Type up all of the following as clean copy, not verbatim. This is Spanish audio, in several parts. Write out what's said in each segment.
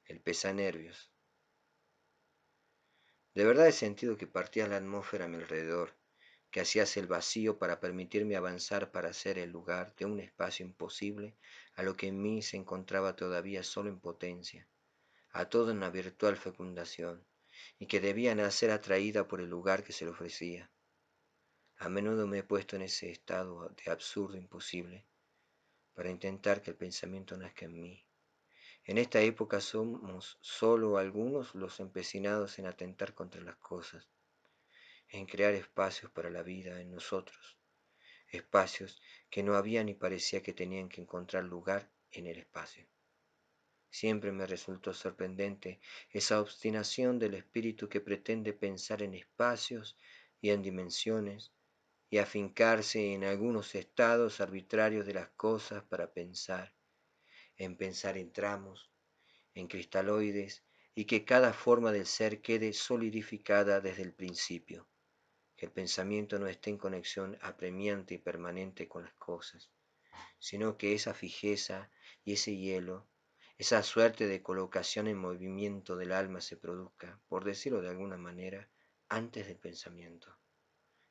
el pesanervios. De verdad he sentido que partías la atmósfera a mi alrededor, que hacías el vacío para permitirme avanzar para ser el lugar de un espacio imposible a lo que en mí se encontraba todavía solo en potencia, a toda una virtual fecundación, y que debía nacer atraída por el lugar que se le ofrecía. A menudo me he puesto en ese estado de absurdo imposible para intentar que el pensamiento nazca en mí. En esta época somos solo algunos los empecinados en atentar contra las cosas, en crear espacios para la vida en nosotros, espacios que no había ni parecía que tenían que encontrar lugar en el espacio. Siempre me resultó sorprendente esa obstinación del espíritu que pretende pensar en espacios y en dimensiones y afincarse en algunos estados arbitrarios de las cosas para pensar. En pensar en tramos, en cristaloides, y que cada forma del ser quede solidificada desde el principio, que el pensamiento no esté en conexión apremiante y permanente con las cosas, sino que esa fijeza y ese hielo, esa suerte de colocación en movimiento del alma se produzca, por decirlo de alguna manera, antes del pensamiento.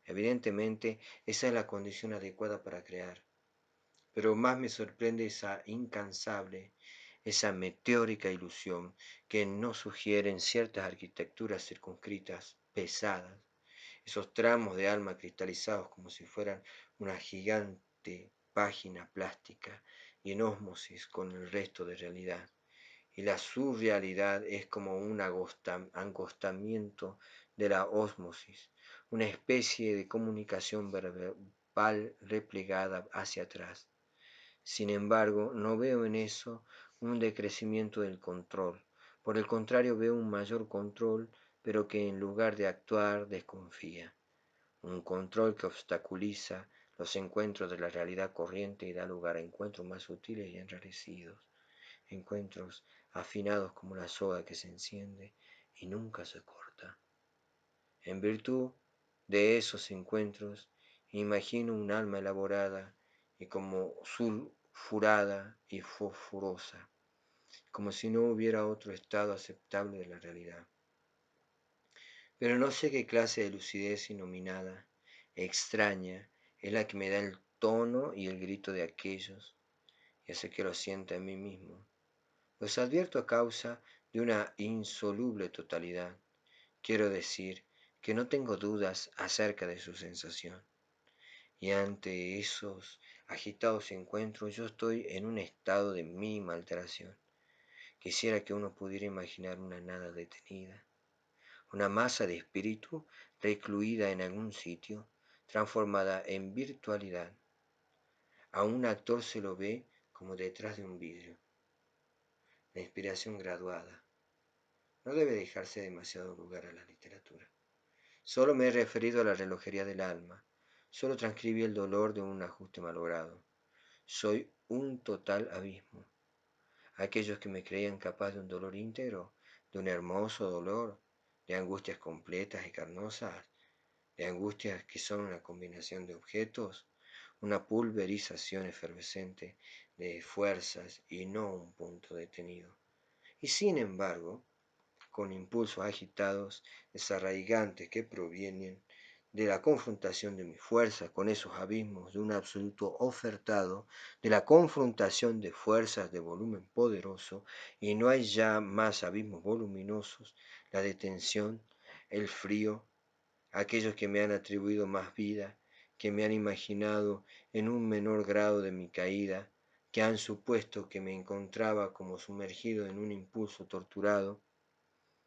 Evidentemente, esa es la condición adecuada para crear, pero más me sorprende esa incansable, esa meteórica ilusión que nos sugieren ciertas arquitecturas circunscritas, pesadas, esos tramos de alma cristalizados como si fueran una gigante página plástica y en ósmosis con el resto de realidad. Y la surrealidad es como un agostamiento de la ósmosis, una especie de comunicación verbal replegada hacia atrás. Sin embargo, no veo en eso un decrecimiento del control. Por el contrario, veo un mayor control, pero que en lugar de actuar desconfía. Un control que obstaculiza los encuentros de la realidad corriente y da lugar a encuentros más sutiles y enrarecidos, encuentros afinados como la soga que se enciende y nunca se corta. En virtud de esos encuentros, imagino un alma elaborada y como sulfurada y fosfurosa, como si no hubiera otro estado aceptable de la realidad. Pero no sé qué clase de lucidez inominada, extraña, es la que me da el tono y el grito de aquellos, y hace que lo sienta en mí mismo. Los advierto a causa de una insoluble totalidad. Quiero decir que no tengo dudas acerca de su sensación. Y ante esos agitados encuentros yo estoy en un estado de mínima alteración. Quisiera que uno pudiera imaginar una nada detenida, una masa de espíritu recluida en algún sitio, transformada en virtualidad. A un actor se lo ve como detrás de un vidrio. La inspiración graduada no debe dejarse demasiado lugar a la literatura. Solo me he referido a la relojería del alma. Solo transcribí el dolor de un ajuste malogrado. Soy un total abismo. Aquellos que me creían capaz de un dolor íntegro, de un hermoso dolor, de angustias completas y carnosas, de angustias que son una combinación de objetos, una pulverización efervescente de fuerzas y no un punto detenido. Y sin embargo, con impulsos agitados, desarraigantes que provienen de la confrontación de mi fuerza con esos abismos de un absoluto ofertado, de la confrontación de fuerzas de volumen poderoso, y no hay ya más abismos voluminosos, la detención, el frío, aquellos que me han atribuido más vida, que me han imaginado en un menor grado de mi caída, que han supuesto que me encontraba como sumergido en un impulso torturado,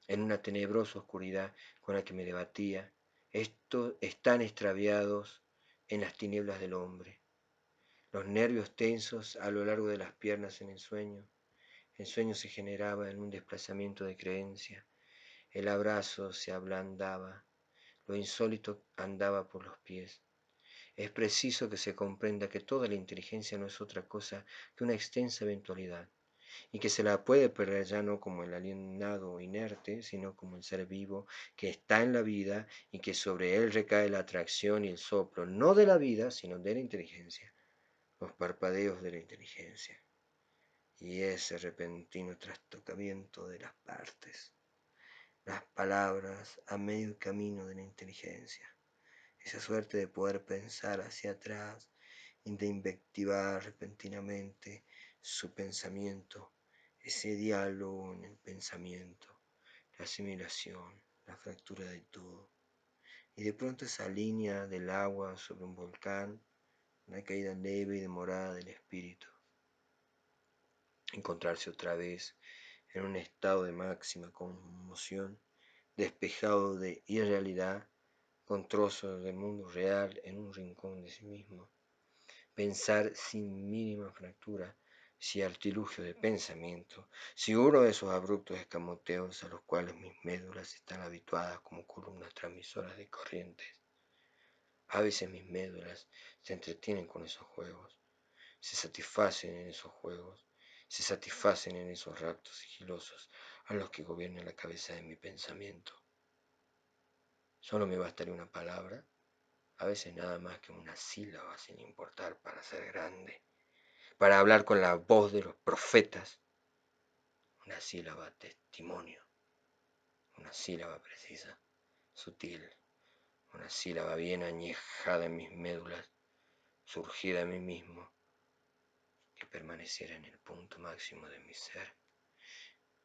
en una tenebrosa oscuridad con la que me debatía, estos están extraviados en las tinieblas del hombre. Los nervios tensos a lo largo de las piernas en el sueño se generaba en un desplazamiento de creencia, el abrazo se ablandaba, lo insólito andaba por los pies. Es preciso que se comprenda que toda la inteligencia no es otra cosa que una extensa eventualidad, y que se la puede perder ya no como el alienado inerte, sino como el ser vivo que está en la vida y que sobre él recae la atracción y el soplo, no de la vida, sino de la inteligencia, los parpadeos de la inteligencia. y ese repentino trastocamiento de las partes, las palabras a medio camino de la inteligencia, esa suerte de poder pensar hacia atrás y de invectivar repentinamente su pensamiento, ese diálogo en el pensamiento, la asimilación, la fractura de todo, y de pronto esa línea del agua sobre un volcán, una caída leve y demorada del espíritu, encontrarse otra vez en un estado de máxima conmoción, despejado de irrealidad, con trozos del mundo real en un rincón de sí mismo, pensar sin mínima fractura, si artilugio de pensamiento, si uno de esos abruptos escamoteos a los cuales mis médulas están habituadas como columnas transmisoras de corrientes. A veces mis médulas se entretienen con esos juegos, se satisfacen en esos juegos, se satisfacen en esos raptos sigilosos a los que gobierna la cabeza de mi pensamiento. Solo me bastaría una palabra, a veces nada más que una sílaba sin importar para ser grande, para hablar con la voz de los profetas, una sílaba testimonio, una sílaba precisa, sutil, una sílaba bien añejada en mis médulas, surgida en mí mismo, que permaneciera en el punto máximo de mi ser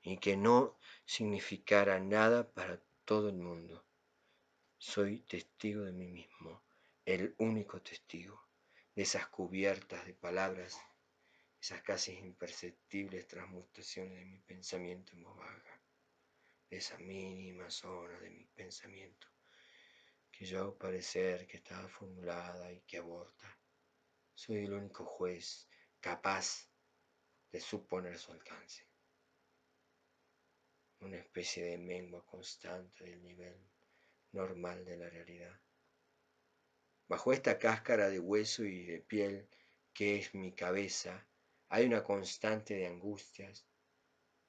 y que no significara nada para todo el mundo. Soy testigo de mí mismo, el único testigo de esas cubiertas de palabras, esas casi imperceptibles transmutaciones de mi pensamiento en voz baja, de esa mínima zona de mi pensamiento que yo hago parecer que está formulada y que aborta. Soy el único juez capaz de suponer su alcance, una especie de mengua constante del nivel normal de la realidad. Bajo esta cáscara de hueso y de piel que es mi cabeza, hay una constante de angustias,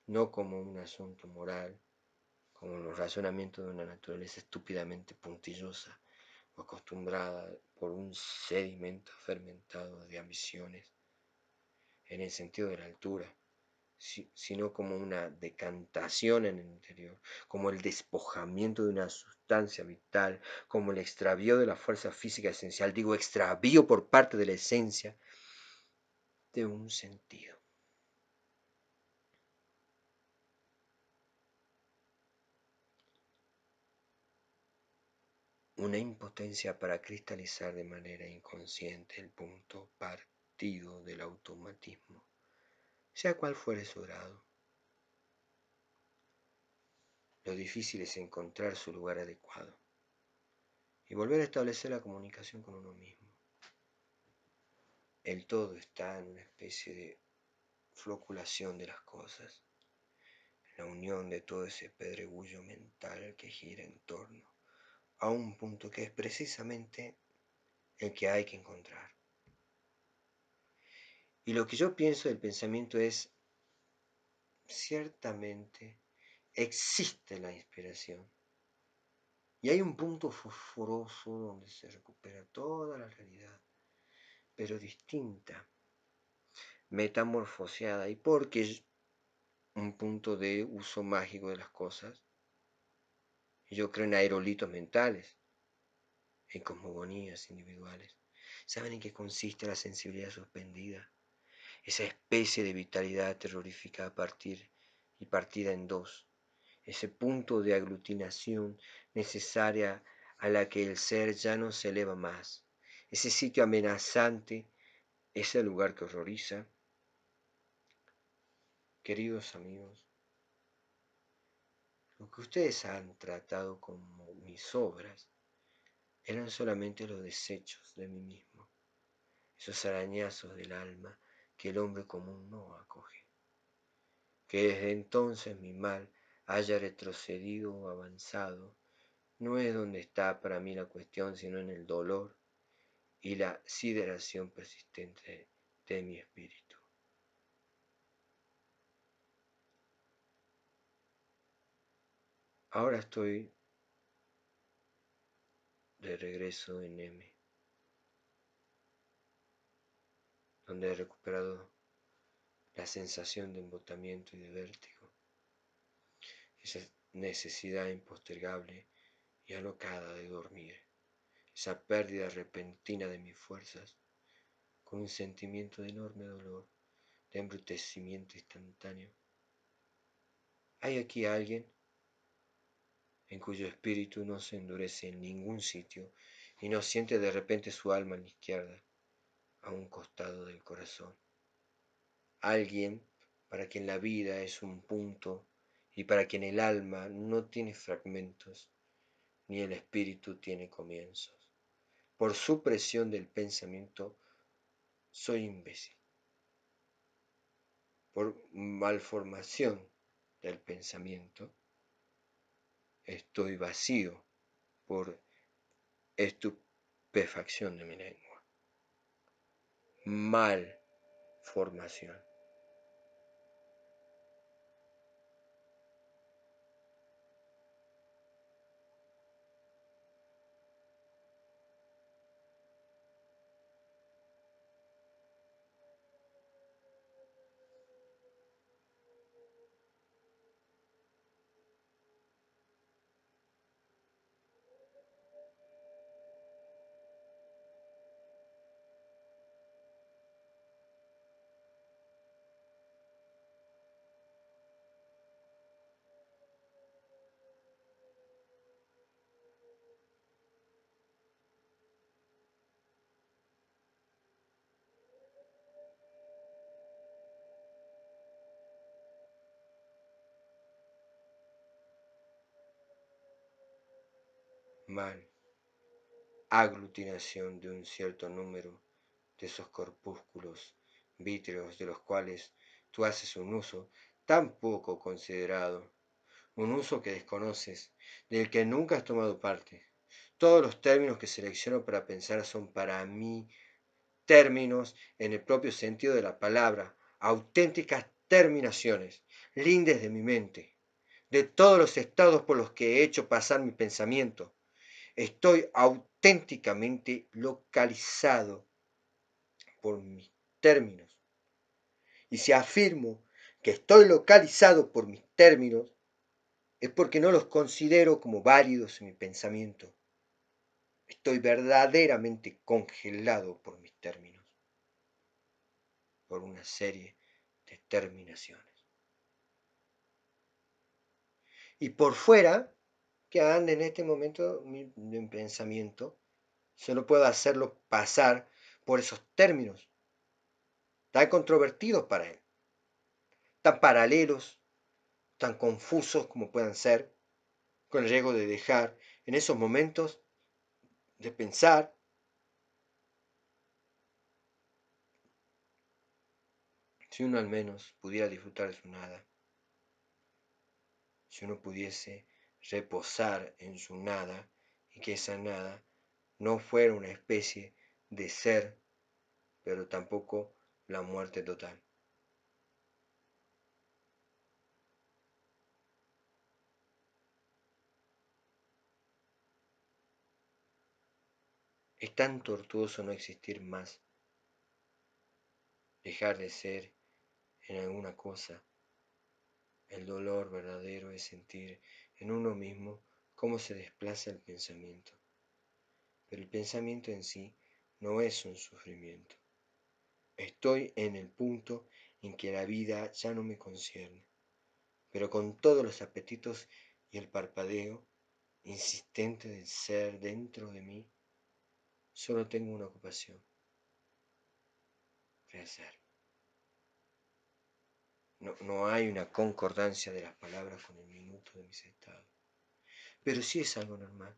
no como un asunto moral, como los razonamientos de una naturaleza estúpidamente puntillosa o acostumbrada por un sedimento fermentado de ambiciones, en el sentido de la altura, sino como una decantación en el interior, como el despojamiento de una sustancia vital, como el extravío de la fuerza física esencial, digo extravío por parte de la esencia de un sentido. Una impotencia para cristalizar de manera inconsciente el punto partido del automatismo, sea cual fuere su grado. Lo difícil es encontrar su lugar adecuado y volver a establecer la comunicación con uno mismo. El todo está en una especie de floculación de las cosas, la unión de todo ese pedregullo mental que gira en torno a un punto que es precisamente el que hay que encontrar. Y lo que yo pienso del pensamiento es, ciertamente, existe la inspiración. Y hay un punto fosforoso donde se recupera toda la realidad, pero distinta, metamorfoseada, y porque es un punto de uso mágico de las cosas. Yo creo en aerolitos mentales, en cosmogonías individuales. ¿Saben en qué consiste la sensibilidad suspendida? Esa especie de vitalidad terrorífica a partir y partida en dos. Ese punto de aglutinación necesaria a la que el ser ya no se eleva más. Ese sitio amenazante, ese lugar que horroriza. Queridos amigos, lo que ustedes han tratado como mis obras eran solamente los desechos de mí mismo, esos arañazos del alma que el hombre común no acoge. Que desde entonces mi mal haya retrocedido o avanzado, no es donde está para mí la cuestión, sino en el dolor y la sideración persistente de mi espíritu. Ahora estoy de regreso en M, donde he recuperado la sensación de embotamiento y de vértigo, esa necesidad impostergable y alocada de dormir, esa pérdida repentina de mis fuerzas, con un sentimiento de enorme dolor, de embrutecimiento instantáneo. Hay aquí alguien en cuyo espíritu no se endurece en ningún sitio y no siente de repente su alma en la izquierda, a un costado del corazón. Alguien para quien la vida es un punto y para quien el alma no tiene fragmentos, ni el espíritu tiene comienzos. Por supresión del pensamiento soy imbécil. Por malformación del pensamiento estoy vacío. Por estupefacción de mi lengua. Malformación. Mal. Aglutinación de un cierto número de esos corpúsculos vítreos de los cuales tú haces un uso tan poco considerado, un uso que desconoces, del que nunca has tomado parte. Todos los términos que selecciono para pensar son para mí términos en el propio sentido de la palabra, auténticas terminaciones, lindes de mi mente, de todos los estados por los que he hecho pasar mi pensamiento. Estoy auténticamente localizado por mis términos. Y si afirmo que estoy localizado por mis términos, es porque no los considero como válidos en mi pensamiento. Estoy verdaderamente congelado por mis términos, por una serie de terminaciones. Y por fuera, que ande en este momento mi pensamiento, solo puedo hacerlo pasar por esos términos tan controvertidos para él, tan paralelos, tan confusos como puedan ser, con el riesgo de dejar en esos momentos de pensar. Si uno al menos pudiera disfrutar de su nada, si uno pudiese reposar en su nada y que esa nada no fuera una especie de ser, pero tampoco la muerte total. Es tan tortuoso no existir más, dejar de ser en alguna cosa. El dolor verdadero es sentir en uno mismo cómo se desplaza el pensamiento. Pero el pensamiento en sí no es un sufrimiento. Estoy en el punto en que la vida ya no me concierne, pero con todos los apetitos y el parpadeo insistente del ser dentro de mí, solo tengo una ocupación: rehacer. No hay una concordancia de las palabras con el minuto de mis estados, pero sí es algo normal.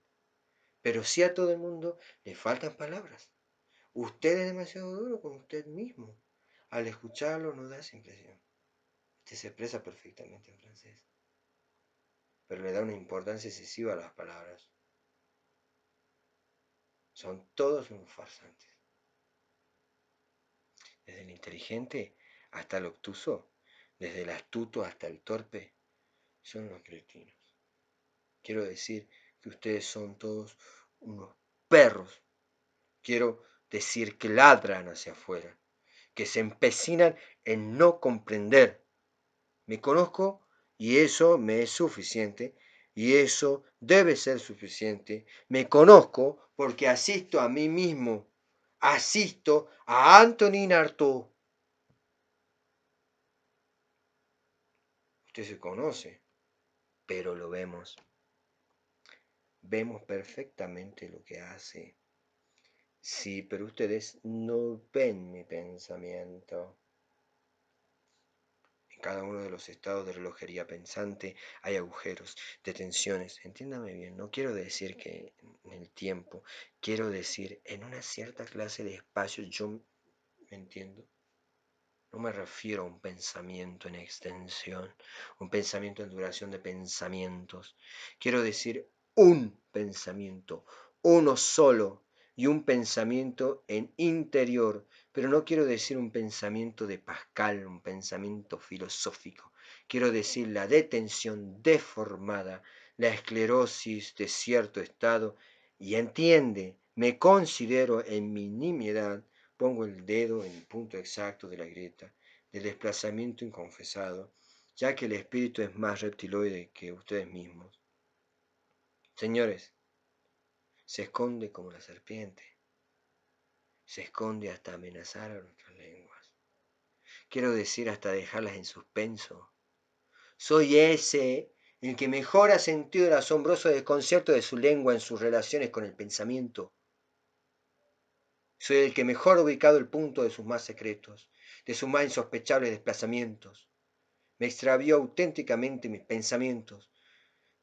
Pero sí a todo el mundo le faltan palabras. Usted es demasiado duro con usted mismo. Al escucharlo no da esa impresión. Usted se expresa perfectamente en francés, pero le da una importancia excesiva a las palabras. Son todos unos farsantes. Desde el inteligente hasta el obtuso, desde el astuto hasta el torpe, son unos cretinos. Quiero decir que ustedes son todos unos perros. Quiero decir que ladran hacia afuera, que se empecinan en no comprender. Me conozco y eso me es suficiente y eso debe ser suficiente. Me conozco porque asisto a mí mismo, asisto a Antonin Artaud. Usted se conoce, pero lo vemos. Vemos perfectamente lo que hace. Sí, pero ustedes no ven mi pensamiento. En cada uno de los estados de relojería pensante hay agujeros de tensiones. Entiéndame bien, no quiero decir que en el tiempo, quiero decir en una cierta clase de espacio. Yo me entiendo. No me refiero a un pensamiento en extensión, un pensamiento en duración de pensamientos. Quiero decir un pensamiento, uno solo, y un pensamiento en interior, pero no quiero decir un pensamiento de Pascal, un pensamiento filosófico. Quiero decir la detención deformada, la esclerosis de cierto estado, y entiende, me considero en mi nimiedad. Pongo el dedo en el punto exacto de la grieta, del desplazamiento inconfesado, ya que el espíritu es más reptiloide que ustedes mismos. Señores, se esconde como la serpiente, se esconde hasta amenazar a nuestras lenguas. Quiero decir hasta dejarlas en suspenso. Soy ese el que mejor ha sentido el asombroso desconcierto de su lengua en sus relaciones con el pensamiento. Soy el que mejor ha ubicado el punto de sus más secretos, de sus más insospechables desplazamientos. Me extravió auténticamente mis pensamientos,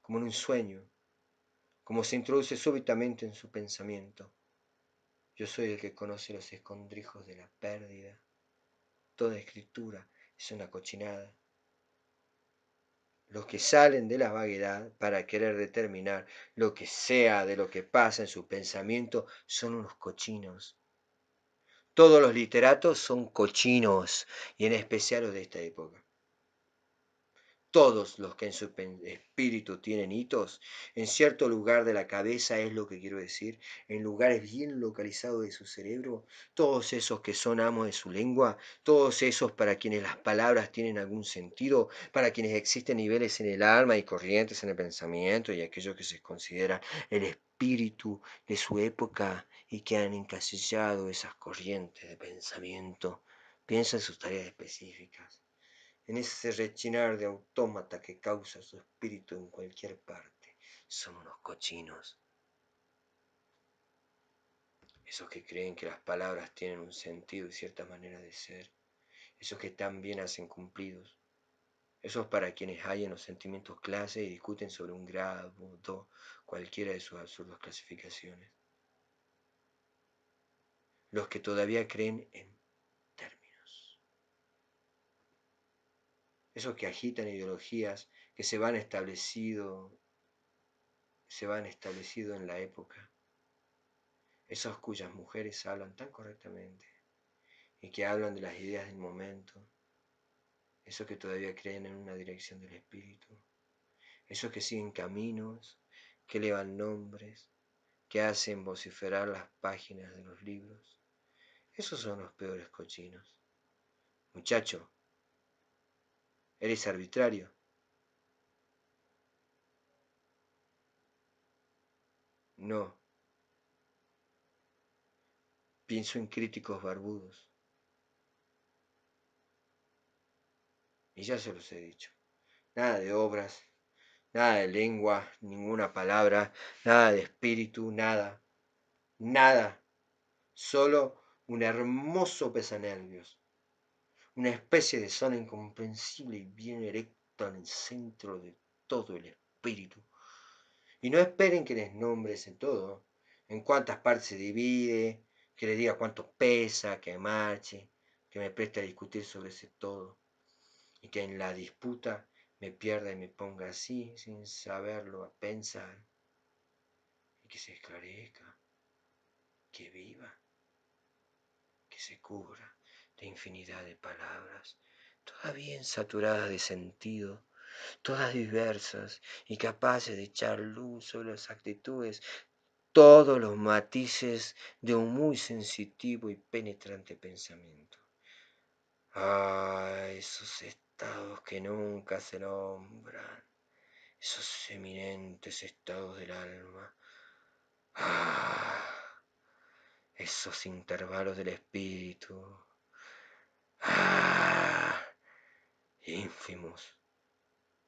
como en un sueño, como se introduce súbitamente en su pensamiento. Yo soy el que conoce los escondrijos de la pérdida. Toda escritura es una cochinada. Los que salen de la vaguedad para querer determinar lo que sea de lo que pasa en su pensamiento son unos cochinos. Todos los literatos son cochinos, y en especial los de esta época. Todos los que en su espíritu tienen hitos, en cierto lugar de la cabeza, es lo que quiero decir, en lugares bien localizados de su cerebro, todos esos que son amos de su lengua, todos esos para quienes las palabras tienen algún sentido, para quienes existen niveles en el alma y corrientes en el pensamiento, y aquellos que se consideran el espíritu de su época y que han encasillado esas corrientes de pensamiento. Piensa en sus tareas específicas, en ese rechinar de autómata que causa su espíritu en cualquier parte. Son unos cochinos. Esos que creen que las palabras tienen un sentido y cierta manera de ser. Esos que también hacen cumplidos. Esos para quienes hallan los sentimientos clase y discuten sobre un grado, do, cualquiera de sus absurdas clasificaciones. Los que todavía creen en términos. Esos que agitan ideologías que se van establecido en la época. Esos cuyas mujeres hablan tan correctamente y que hablan de las ideas del momento, esos que todavía creen en una dirección del espíritu, esos que siguen caminos, que elevan nombres, que hacen vociferar las páginas de los libros, esos son los peores cochinos. Muchacho, eres arbitrario. No, pienso en críticos barbudos. Y ya se los he dicho. Nada de obras, nada de lengua, ninguna palabra, nada de espíritu, nada, nada. Solo un hermoso pesanervios, una especie de zona incomprensible y bien erecta en el centro de todo el espíritu. Y no esperen que les nombres en todo, en cuántas partes se divide, que les diga cuánto pesa, que marche, que me preste a discutir sobre ese todo, y que en la disputa me pierda y me ponga así, sin saberlo, a pensar, y que se esclarezca, que viva, que se cubra de infinidad de palabras, todas bien saturadas de sentido, todas diversas y capaces de echar luz sobre las actitudes, todos los matices de un muy sensitivo y penetrante pensamiento. Ah, esos estados que nunca se nombran, esos eminentes estados del alma. Ah, esos intervalos del espíritu. Ah, ínfimos,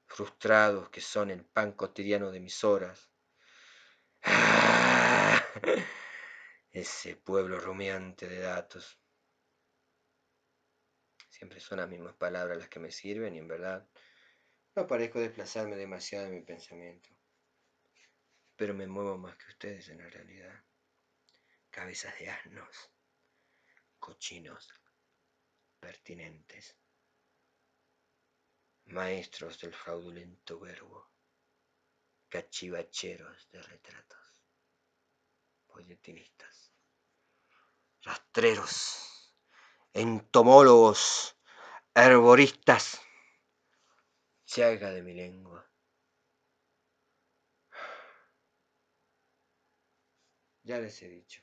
frustrados que son el pan cotidiano de mis horas. Ah, ese pueblo rumiante de datos. Siempre son las mismas palabras las que me sirven y en verdad no parezco desplazarme demasiado en mi pensamiento. Pero me muevo más que ustedes en la realidad. Cabezas de asnos, cochinos, pertinentes, maestros del fraudulento verbo, cachivacheros de retratos, polletinistas, rastreros, entomólogos, herboristas, llaga de mi lengua. Ya les he dicho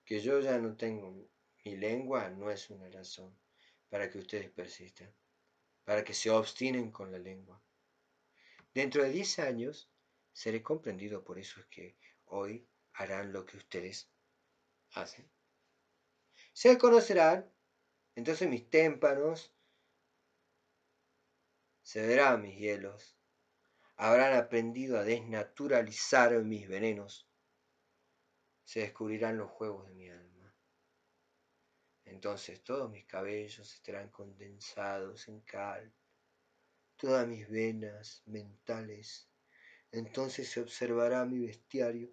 que yo ya no tengo mi lengua, no es una razón para que ustedes persistan, para que se obstinen con la lengua. Dentro de 10 años seré comprendido, por eso es que hoy harán lo que ustedes hacen. Se conocerán, entonces mis témpanos, se verán mis hielos, habrán aprendido a desnaturalizar mis venenos, se descubrirán los juegos de mi alma. Entonces todos mis cabellos estarán condensados en cal, todas mis venas mentales. Entonces se observará mi bestiario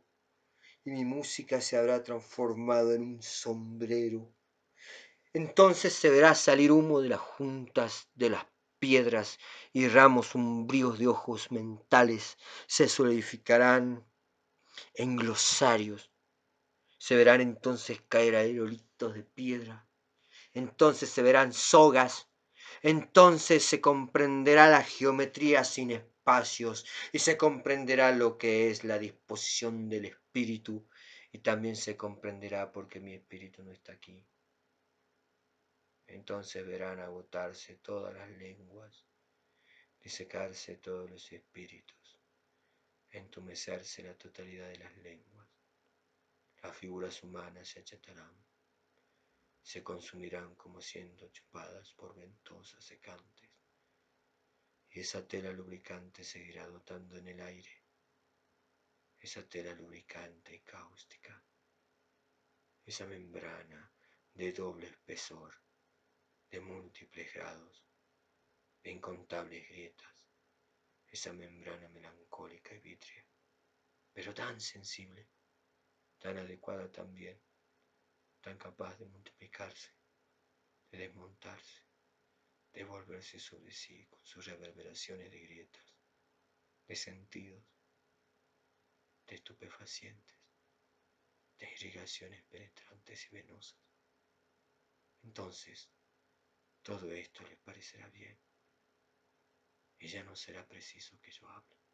y mi música se habrá transformado en un sombrero. Entonces se verá salir humo de las juntas de las piedras y ramos umbríos de ojos mentales se solidificarán en glosarios. Se verán entonces caer aerolitos de piedra. Entonces se verán sogas. Entonces se comprenderá la geometría sin espacios y se comprenderá lo que es la disposición del espíritu y también se comprenderá porque mi espíritu no está aquí. Entonces verán agotarse todas las lenguas, disecarse todos los espíritus, entumecerse la totalidad de las lenguas. Las figuras humanas se achatarán, se consumirán como siendo chupadas por ventosas secantes. Y esa tela lubricante seguirá dotando en el aire, esa tela lubricante y cáustica, esa membrana de doble espesor, de múltiples grados, de incontables grietas, esa membrana melancólica y vítrea, pero tan sensible, tan adecuada también, tan capaz de multiplicarse, de desmontarse, de volverse sobre sí con sus reverberaciones de grietas, de sentidos, de estupefacientes, de irrigaciones penetrantes y venosas. Entonces, todo esto les parecerá bien y ya no será preciso que yo hable.